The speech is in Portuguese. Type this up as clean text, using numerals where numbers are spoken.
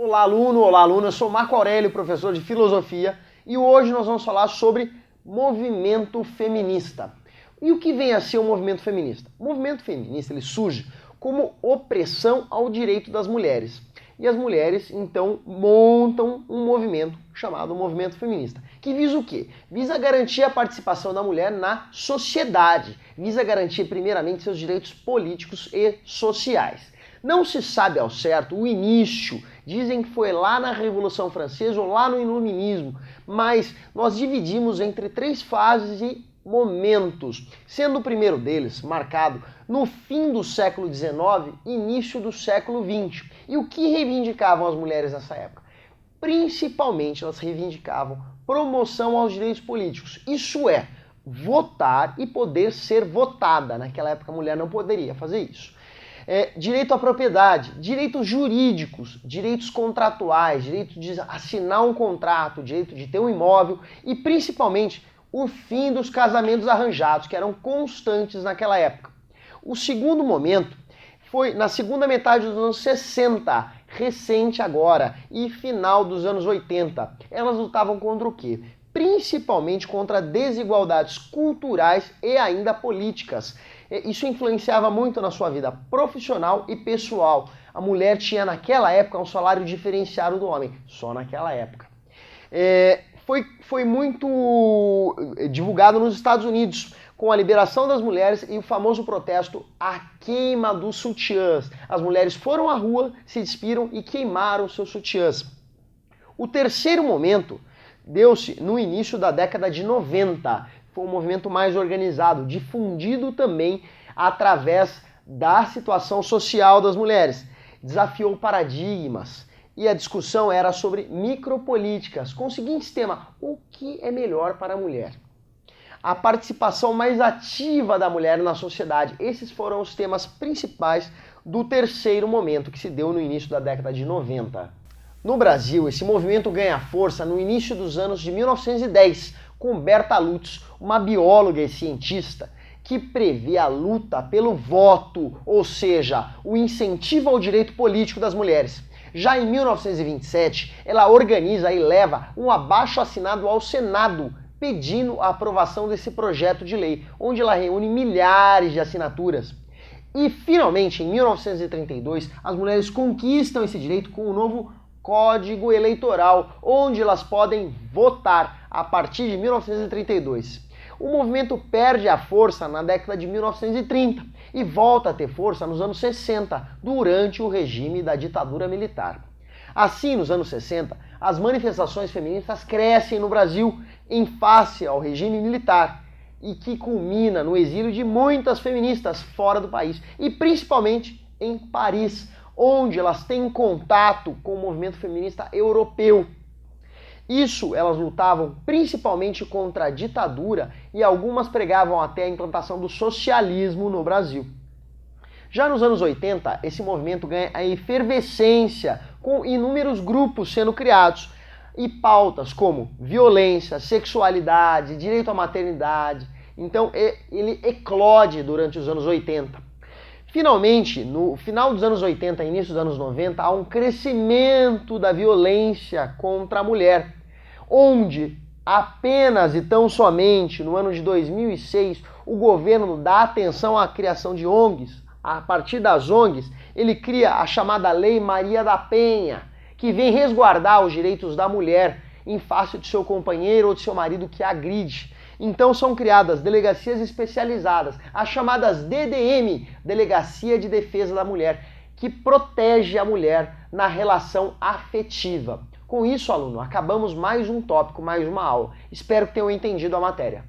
Olá aluno, olá aluna, eu sou Marco Aurélio, professor de filosofia, e hoje nós vamos falar sobre movimento feminista. E o que vem a ser o movimento feminista? O movimento feminista ele surge como opressão ao direito das mulheres. E as mulheres, então, montam um movimento chamado movimento feminista, que visa o quê? Visa garantir a participação da mulher na sociedade, visa garantir primeiramente seus direitos políticos e sociais. Não se sabe ao certo o início, dizem que foi lá na Revolução Francesa ou lá no Iluminismo, mas nós dividimos entre três fases e momentos, sendo o primeiro deles marcado no fim do século XIX, início do século XX. E o que reivindicavam as mulheres nessa época? Principalmente elas reivindicavam promoção aos direitos políticos, isso é, votar e poder ser votada. Naquela época a mulher não poderia fazer isso. Direito à propriedade, direitos jurídicos, direitos contratuais, direito de assinar um contrato, direito de ter um imóvel e principalmente o fim dos casamentos arranjados, que eram constantes naquela época. O segundo momento foi na segunda metade dos anos 60, recente agora, e final dos anos 80. Elas lutavam contra o quê? Principalmente contra desigualdades culturais e ainda políticas. Isso influenciava muito na sua vida profissional e pessoal. A mulher tinha naquela época um salário diferenciado do homem, só naquela época. Foi muito divulgado nos Estados Unidos, com a liberação das mulheres e o famoso protesto A Queima dos Sutiãs. As mulheres foram à rua, se despiram e queimaram seus sutiãs. O terceiro momento deu-se no início da década de 90. Foi um movimento mais organizado, difundido também através da situação social das mulheres. Desafiou paradigmas e a discussão era sobre micropolíticas, com o seguinte tema: o que é melhor para a mulher? A participação mais ativa da mulher na sociedade. Esses foram os temas principais do terceiro momento, que se deu no início da década de 90. No Brasil, esse movimento ganha força no início dos anos de 1910, com Berta Lutz, uma bióloga e cientista, que prevê a luta pelo voto, ou seja, o incentivo ao direito político das mulheres. Já em 1927, ela organiza e leva um abaixo-assinado ao Senado, pedindo a aprovação desse projeto de lei, onde ela reúne milhares de assinaturas. E, finalmente, em 1932, as mulheres conquistam esse direito com o novo Código Eleitoral, onde elas podem votar a partir de 1932. O movimento perde a força na década de 1930 e volta a ter força nos anos 60, durante o regime da ditadura militar. Assim, nos anos 60, as manifestações feministas crescem no Brasil em face ao regime militar e que culmina no exílio de muitas feministas fora do país e principalmente em Paris, onde elas têm contato com o movimento feminista europeu. Isso, elas lutavam principalmente contra a ditadura e algumas pregavam até a implantação do socialismo no Brasil. Já nos anos 80, esse movimento ganha a efervescência, com inúmeros grupos sendo criados e pautas como violência, sexualidade, direito à maternidade. Então ele eclode durante os anos 80. Finalmente, no final dos anos 80 e início dos anos 90, há um crescimento da violência contra a mulher, onde apenas e tão somente no ano de 2006 o governo dá atenção à criação de ONGs. A partir das ONGs, ele cria a chamada Lei Maria da Penha, que vem resguardar os direitos da mulher em face de seu companheiro ou de seu marido que a agride. Então são criadas delegacias especializadas, as chamadas DDM, Delegacia de Defesa da Mulher, que protege a mulher na relação afetiva. Com isso, aluno, acabamos mais um tópico, mais uma aula. Espero que tenham entendido a matéria.